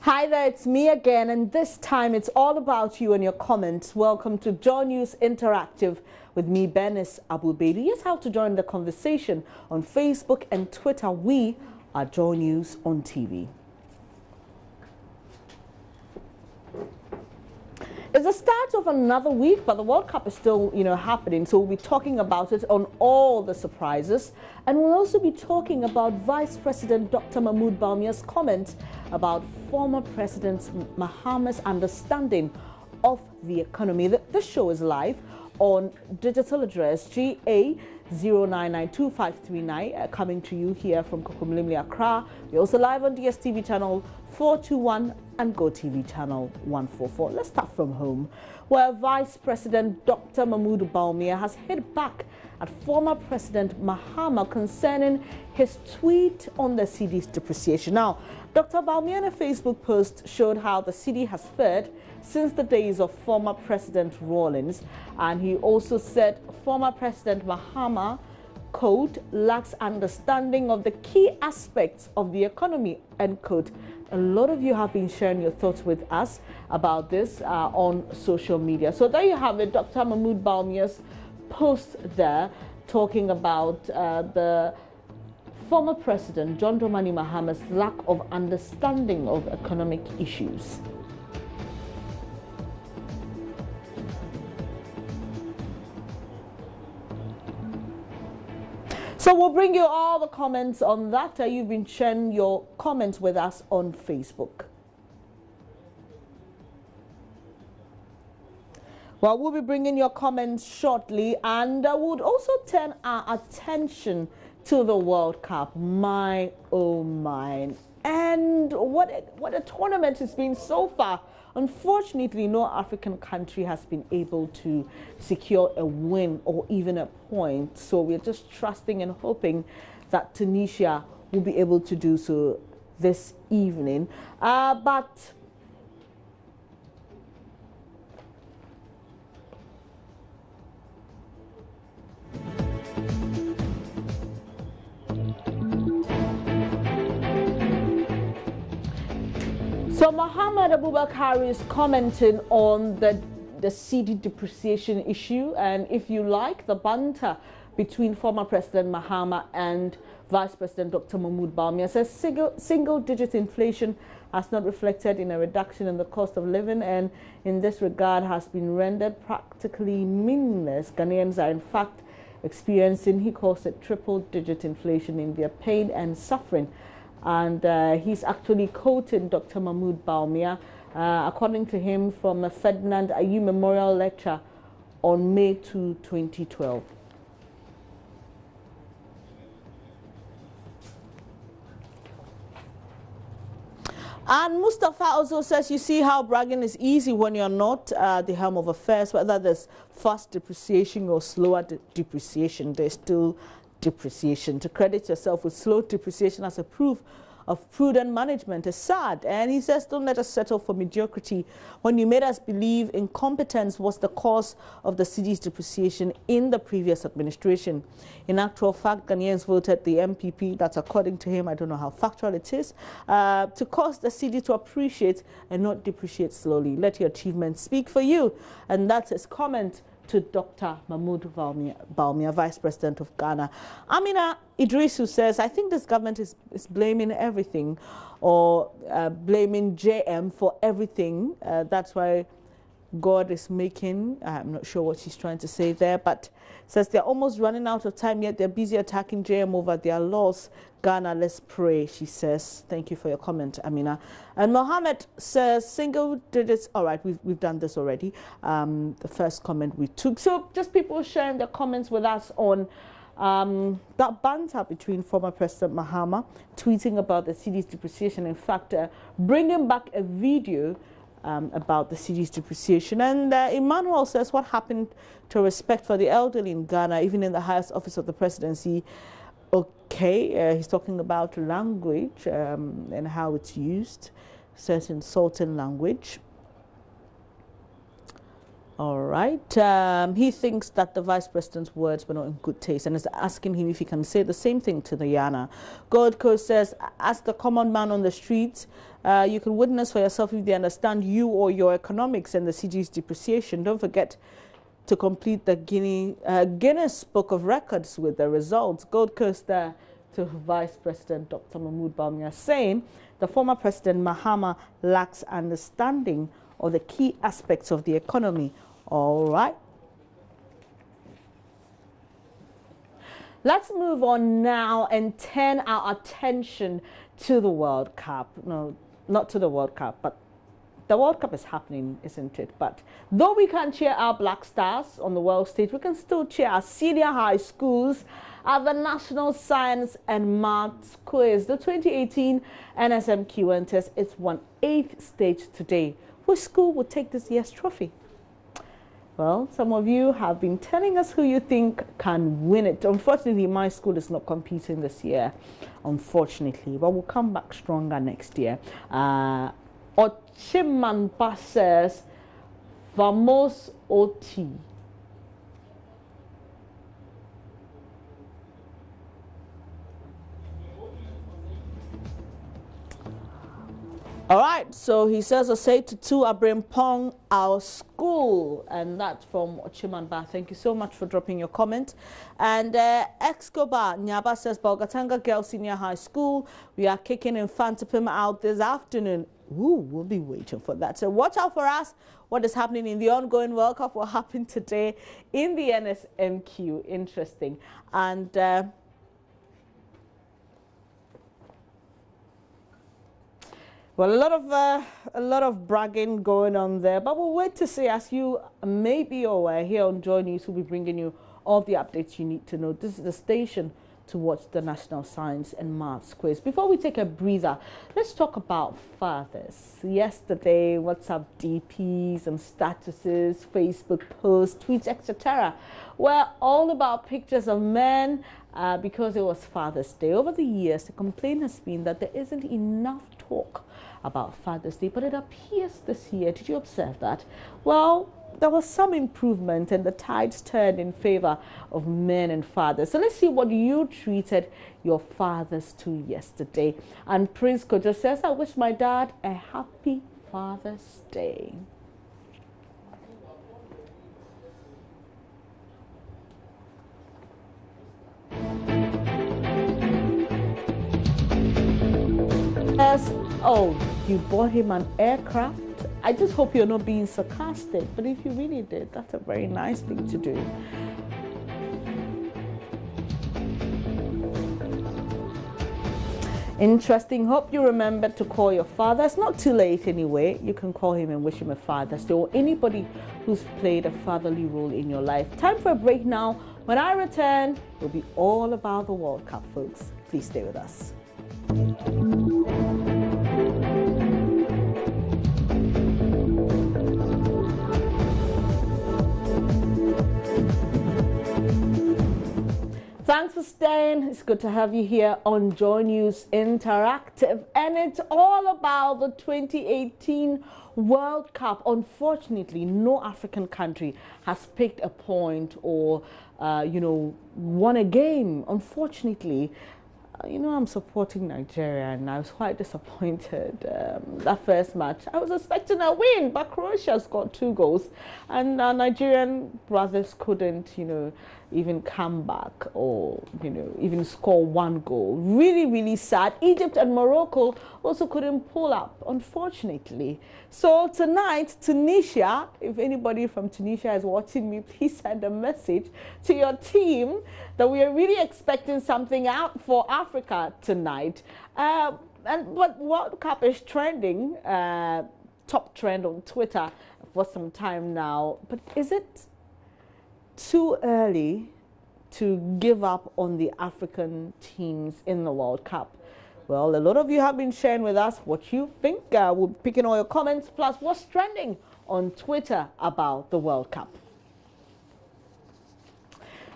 Hi there, it's me again, and this time it's all about you and your comments. Welcome to Joy News Interactive with me, Benis Abu-Bailey. Here's how to join the conversation on Facebook and Twitter. We are Joy News on TV. It's the start of another week, but the World Cup is still, happening. So we'll be talking about it on all the surprises. And we'll also be talking about Vice President Dr. Mahmoud Bawumia's comment about former President Mahama's understanding of the economy. This show is live on digital address GA09925539, coming to you here from Kokomlimli, Accra. We're also live on DSTV channel 421 and GoTV channel 144. Let's start from home, where Vice President Dr. Mahmoud Bawumia has hit back at former President Mahama concerning his tweet on the Cedi's depreciation. Now, Dr. Bawumia in a Facebook post showed how the Cedi has fared since the days of former President Rawlings, and he also said former President Mahama, quote, lacks understanding of the key aspects of the economy, end quote. A lot of you have been sharing your thoughts with us about this on social media. So there you have it, Dr. Mahmoud Bawumia's post there talking about the former President John Dramani Mahama's lack of understanding of economic issues. So we'll bring you all the comments on that. You've been sharing your comments with us on Facebook. Well, we'll be bringing your comments shortly, and we'll also turn our attention to the World Cup. My, oh my. And what a tournament it's been so far. Unfortunately, no African country has been able to secure a win or even a point. So we're just trusting and hoping that Tunisia will be able to do so this evening. So Mohamed Abubakar is commenting on the Cedi depreciation issue, and if you like, the banter between former President Mahama and Vice President Dr. Mahmoud Bawumia says single-digit inflation has not reflected in a reduction in the cost of living, and in this regard has been rendered practically meaningless. Ghanaians are in fact experiencing, he calls it, triple-digit inflation in their pain and suffering. And he's actually quoting Dr. Mahmoud Bawumia, according to him, from a Ferdinand Ayu Memorial Lecture on May 2, 2012. And Mustafa also says, you see how bragging is easy when you're not the helm of affairs, whether there's fast depreciation or slower depreciation, there's still depreciation. To credit yourself with slow depreciation as a proof of prudent management is sad. And he says, don't let us settle for mediocrity when you made us believe incompetence was the cause of the Cedi's depreciation in the previous administration. In actual fact, Ghanaians voted the MPP, that's according to him, I don't know how factual it is, to cause the Cedi to appreciate and not depreciate slowly. Let your achievements speak for you. And that's his comment to Dr. Mahmoud Bawumia, Vice President of Ghana. Amina Idrisu says, I think this government is blaming everything, or blaming JM for everything. That's why God is making, I'm not sure what she's trying to say there, but says they're almost running out of time, yet they're busy attacking JM over their loss. Ghana, let's pray, she says. Thank you for your comment, Amina. And Mohammed says single digits. All right, we've done this already. The first comment we took. So just people sharing their comments with us on that banter between former President Mahama, tweeting about the Cedi's depreciation. In fact, bringing back a video about the Cedi's depreciation. And Emmanuel says, what happened to respect for the elderly in Ghana, even in the highest office of the presidency? Okay, he's talking about language and how it's used, says insulting language. All right. He thinks that the vice president's words were not in good taste and is asking him if he can say the same thing to the Yana. Gold Coast says, as the common man on the streets, you can witness for yourself if they understand you or your economics and the CG's depreciation. Don't forget to complete the Guinness Book of Records with the results. Gold Coast there to Vice President Dr. Mahmoud Bawumia saying the former President Mahama lacks understanding of the key aspects of the economy. All right. Let's move on now and turn our attention to the World Cup. No, not to the World Cup, but the World Cup is happening, isn't it? But though we can't cheer our Black Stars on the world stage, we can still cheer our senior high schools at the National Science and Maths Quiz. The 2018 NSMQ enters its 1/8 stage today. Which school will take this year's trophy? Well, some of you have been telling us who you think can win it. Unfortunately, my school is not competing this year, unfortunately, but we'll come back stronger next year. Ochimanpa says, Vamos OT. All right, so he says, I say to two Abrimpong, our school, and that's from Ochimanba. Thank you so much for dropping your comment. And Escobar Nyaba says, Balgatanga Girls Senior High School, we are kicking Infantipim out this afternoon. Ooh, we'll be waiting for that. So watch out for us. What is happening in the ongoing World Cup will happen today in the NSMQ. Interesting. And well, a lot of bragging going on there, but we'll wait to see. As you may be aware, here on Joy News, we'll be bringing you all the updates you need to know. This is the station to watch the National Science and Maths Quiz. Before we take a breather, let's talk about fathers. Yesterday, WhatsApp DPs and statuses, Facebook posts, tweets, etc. were all about pictures of men because it was Father's Day. Over the years, the complaint has been that there isn't enough talk about Father's Day, but it appears this year, did you observe that? Well, there was some improvement and the tides turned in favor of men and fathers. So let's see what you treated your fathers to yesterday. And Prince Kojo says, I wish my dad a happy Father's Day. Yes. Oh, you bought him an aircraft? I just hope you're not being sarcastic, but if you really did, that's a very nice thing to do. Interesting. Hope you remember to call your father. It's not too late anyway. You can call him and wish him a Father's Day, or anybody who's played a fatherly role in your life. Time for a break now. When I return, it'll be all about the World Cup, folks. Please stay with us. Thanks for staying. It's good to have you here on Joy News Interactive. And it's all about the 2018 World Cup. Unfortunately, no African country has picked a point or, won a game. Unfortunately, I'm supporting Nigeria, and I was quite disappointed that first match. I was expecting a win, but Croatia scored 2 goals, and Nigerian brothers couldn't, even come back or, even score 1 goal. Really, really sad. Egypt and Morocco also couldn't pull up, unfortunately. So tonight, Tunisia, if anybody from Tunisia is watching me, please send a message to your team that we are really expecting something out for Africa tonight. But World Cup is trending, top trend on Twitter for some time now. But is it too early to give up on the African teams in the World Cup? Well, a lot of you have been sharing with us what you think. We'll be picking all your comments, plus what's trending on Twitter about the World Cup.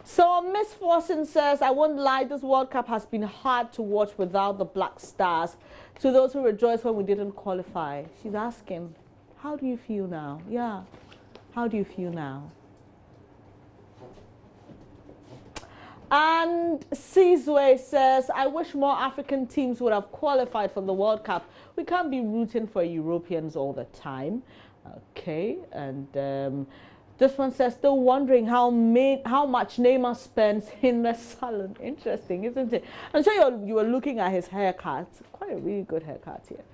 So Miss Forsen says, I won't lie, this World Cup has been hard to watch without the Black Stars. To those who rejoiced when we didn't qualify, she's asking, how do you feel now? Yeah. How do you feel now? And Sizwe says, I wish more African teams would have qualified for the World Cup. We can't be rooting for Europeans all the time. Okay, and this one says, still wondering how much Neymar spends in the salon. Interesting, isn't it? I'm sure you were looking at his haircut. Quite a really good haircut here.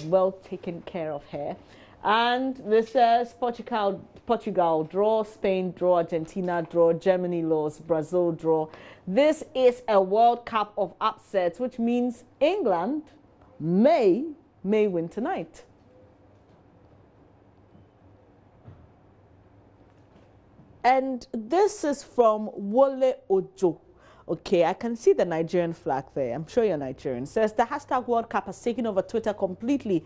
Well taken care of hair. And this says Portugal draw, Spain draw, Argentina draw, Germany lost, Brazil draw. This is a World Cup of upsets, which means England may win tonight. And this is from Wole Ojo. Okay, I can see the Nigerian flag there. I'm sure you're Nigerian. Says the hashtag World Cup has taken over Twitter completely.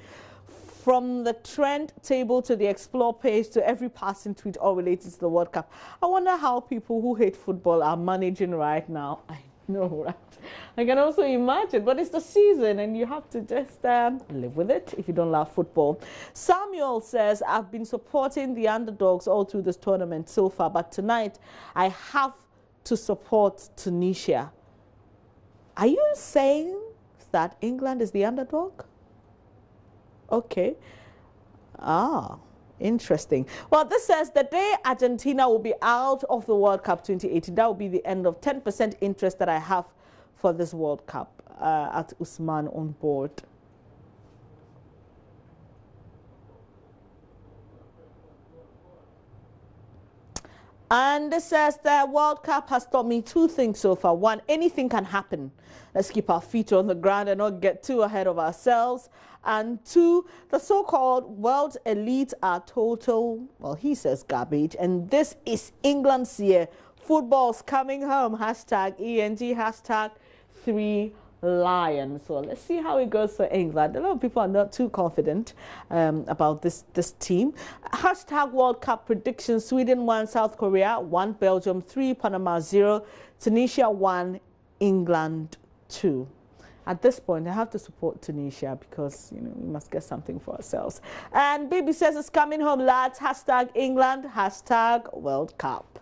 From the trend table to the explore page to every passing tweet all related to the World Cup. I wonder how people who hate football are managing right now. I know, right? I can also imagine, but it's the season and you have to just live with it if you don't love football. Samuel says, I've been supporting the underdogs all through this tournament so far, but tonight I have to support Tunisia. Are you saying that England is the underdog? Okay. Ah, interesting. Well, this says the day Argentina will be out of the World Cup 2018, that will be the end of 10% interest that I have for this World Cup at Usman on board. And it says the World Cup has taught me two things so far. One, anything can happen. Let's keep our feet on the ground and not get too ahead of ourselves. And two, the so-called world elite are total, well, he says garbage. And this is England's year. Football's coming home. Hashtag ENG, hashtag 3 Lions. So let's see how it goes for England. A lot of people are not too confident about this team. Hashtag World Cup predictions. Sweden 1, South Korea 1, Belgium 3, Panama 0, Tunisia 1, England 2. At this point, I have to support Tunisia because, you know, we must get something for ourselves. And Baby says it's coming home, lads. Hashtag England, hashtag World Cup.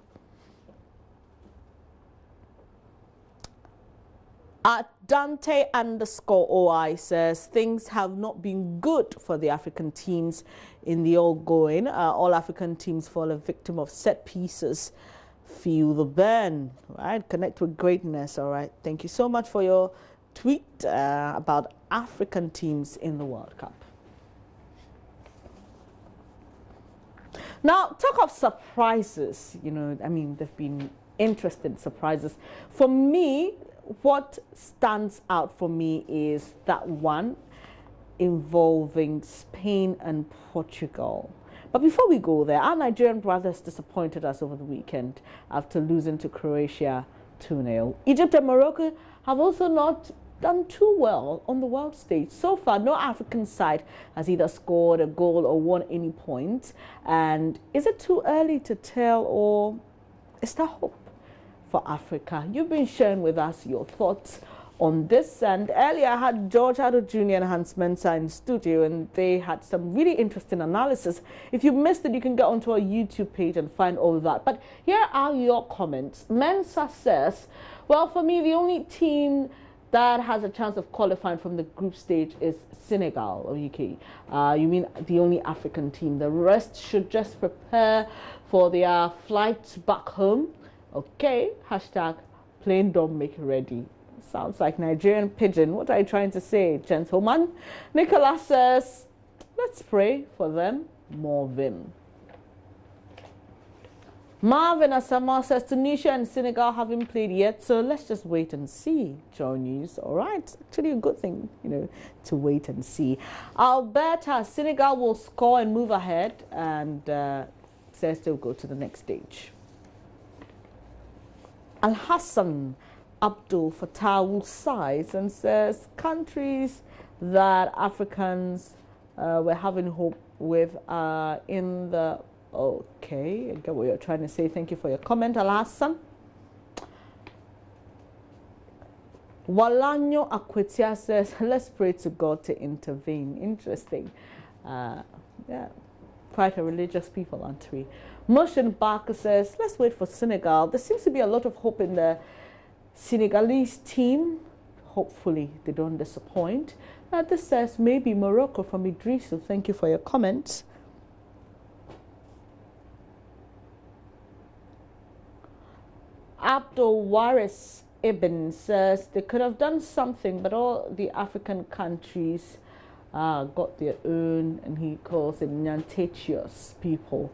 At Dante_OI says things have not been good for the African teams in the all-going. All African teams fall a victim of set pieces. Feel the burn, right? Connect with greatness, all right? Thank you so much for your tweet about African teams in the World Cup. Now, talk of surprises, you know, I mean, there've been interesting surprises. For me, what stands out for me is that one involving Spain and Portugal. But before we go there, our Nigerian brothers disappointed us over the weekend after losing to Croatia 2-0. Egypt and Morocco have also not done too well on the world stage. So far, no African side has either scored a goal or won any points. And is it too early to tell, or is there hope for Africa? You've been sharing with us your thoughts on this, and earlier I had George Addo Jr. and Hans Mensah in studio, and they had some really interesting analysis. If you missed it, you can get onto our YouTube page and find all of that. But here are your comments. Mensah says, well, for me, the only team that has a chance of qualifying from the group stage is Senegal or UK. You mean the only African team. The rest should just prepare for their flights back home. Okay, hashtag plain don't make ready. Sounds like Nigerian pidgin. What are you trying to say, gentlemen? Nicholas says, let's pray for them. More vim. Marvin Asama says Tunisia and Senegal haven't played yet, so let's just wait and see. Joy News. All right, actually a good thing, you know, to wait and see. Alberta, Senegal will score and move ahead, and says they'll go to the next stage. Al Hassan Abdul Fattah will sighs and says countries that Africans were having hope with in the... Okay, I get what you're trying to say. Thank you for your comment, Al Hassan. Walanyo Akwetia says, let's pray to God to intervene. Interesting. Yeah. quite a religious people, aren't we? Motion Barker says, let's wait for Senegal. There seems to be a lot of hope in the Senegalese team. Hopefully they don't disappoint. Now this says maybe Morocco from Idrisu. Thank you for your comments. Abdul Waris Ibn says they could have done something, but all the African countries got their own, and he calls them Nyantechios people.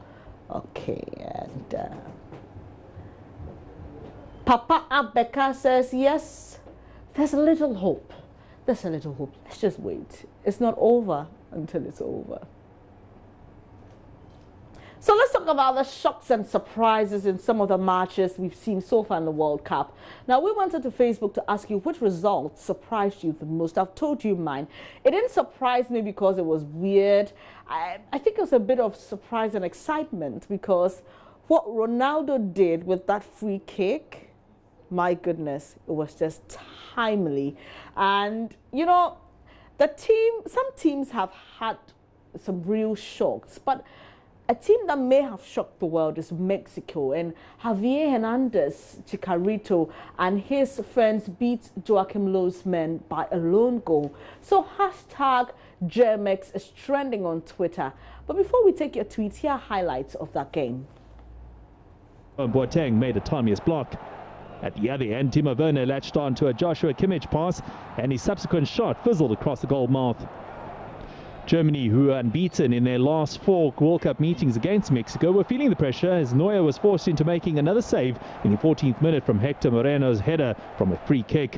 Okay, and Papa Abeka says, yes, there's a little hope. There's a little hope. Let's just wait. It's not over until it's over. So let's talk about the shocks and surprises in some of the matches we've seen so far in the World Cup. Now, we went to Facebook to ask you which results surprised you the most. I've told you mine. It didn't surprise me because it was weird. I think it was a bit of surprise and excitement because what Ronaldo did with that free kick, my goodness, it was just timely. And, you know, some teams have had some real shocks, but a team that may have shocked the world is Mexico, and Javier Hernandez Chicharito and his friends beat Joachim Löw's men by a lone goal. So hashtag Germex is trending on Twitter. But before we take your tweets, here are highlights of that game. Boateng made a tiniest block. At the other end, Timo Werner latched on to a Joshua Kimmich pass, and his subsequent shot fizzled across the goal mouth. Germany, who were unbeaten in their last 4 World Cup meetings against Mexico, were feeling the pressure as Neuer was forced into making another save in the 14th minute from Hector Moreno's header from a free kick.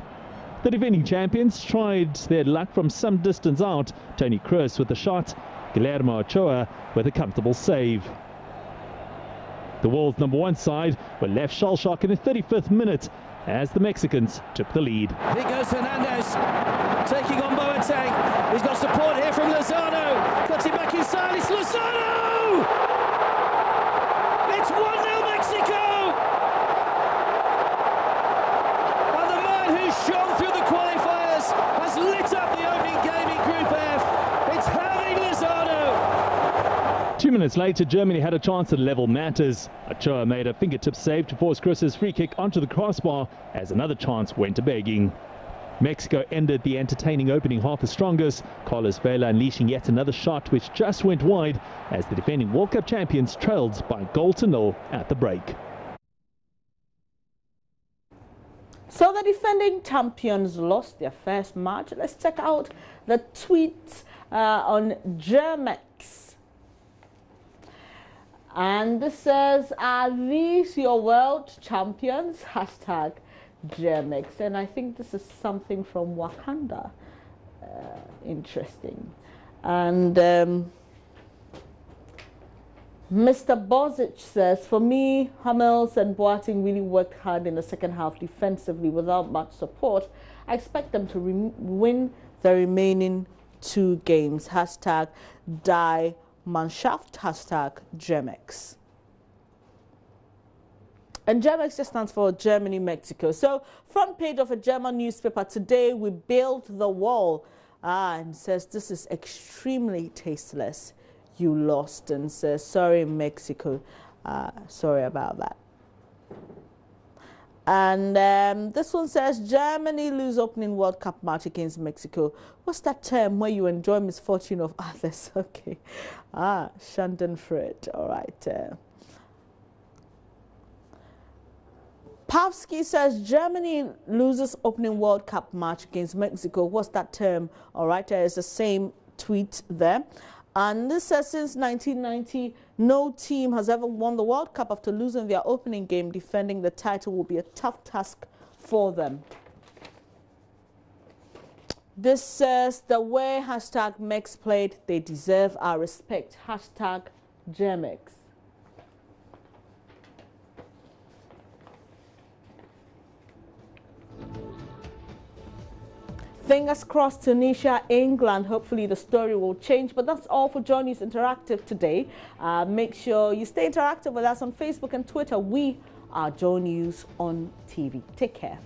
The defending champions tried their luck from some distance out. Toni Kroos with the shot, Guillermo Ochoa with a comfortable save. The world's #1 side were left shell-shocked in the 35th minute as the Mexicans took the lead. Here goes Hernandez, taking on Boateng. He's got support here from Lozano. Cuts it back inside, it's Lozano! It's 1-0 Mexico! And the man who shone through the qualifiers has lit up the opening game in Group F. It's Javi Lozano! 2 minutes later, Germany had a chance to level matters. Ochoa made a fingertip save to force Kroos' free kick onto the crossbar as another chance went to begging. Mexico ended the entertaining opening half the strongest, Carlos Vela unleashing yet another shot which just went wide as the defending World Cup champions trailed by 1-0 at the break. So the defending champions lost their first match. Let's check out the tweet on Germex. And this says, are these your world champions? Hashtag Germex. And I think this is something from Wakanda. Interesting. And Mr. Bozic says, for me, Hummels and Boateng really worked hard in the second half defensively without much support. I expect them to win the remaining 2 games. Hashtag Die Mannschaft, hashtag Germex. And Germex just stands for Germany, Mexico. So, front page of a German newspaper today, we built the wall. And says, this is extremely tasteless. You lost. And says, sorry, Mexico. Sorry about that. And this one says, Germany lose opening World Cup match against Mexico. What's that term where you enjoy misfortune of others? Okay. Schadenfreude. All right. Pavsky says, Germany loses opening World Cup match against Mexico. What's that term? All right. It's the same tweet there. And this says, since 1990, no team has ever won the World Cup after losing their opening game. Defending the title will be a tough task for them. This says, the way hashtag Mex played, they deserve our respect. Hashtag Germex. Fingers crossed, Tunisia, England. Hopefully the story will change. But that's all for Joy News Interactive today. Make sure you stay interactive with us on Facebook and Twitter. We are Joy News on TV. Take care.